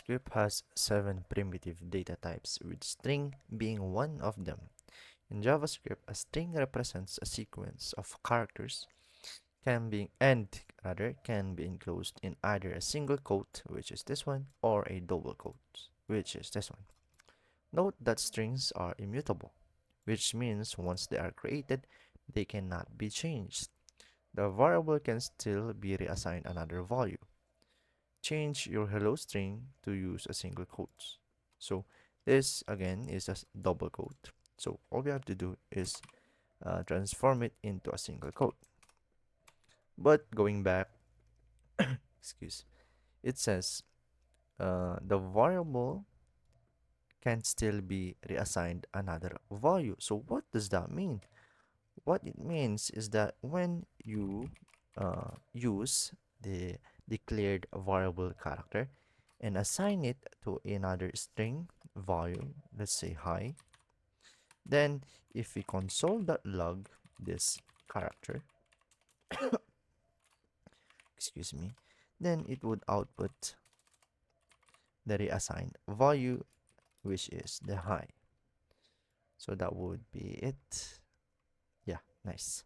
JavaScript has 7 primitive data types, with string being one of them. In JavaScript, a string represents a sequence of characters can be enclosed in either a single quote, which is this one, or a double quote, which is this one. Note that strings are immutable, which means once they are created, they cannot be changed. The variable can still be reassigned another value. Change your hello string to use a single quote. So this again is a double quote. So all we have to do is transform it into a single quote. But going back, excuse, it says the variable can still be reassigned another value. So what does that mean? What it means is that when you use the declared variable character and assign it to another string value, let's say hi, then if we console.log this character, excuse me, then it would output the reassigned value, which is the hi. So that would be it. Yeah, nice.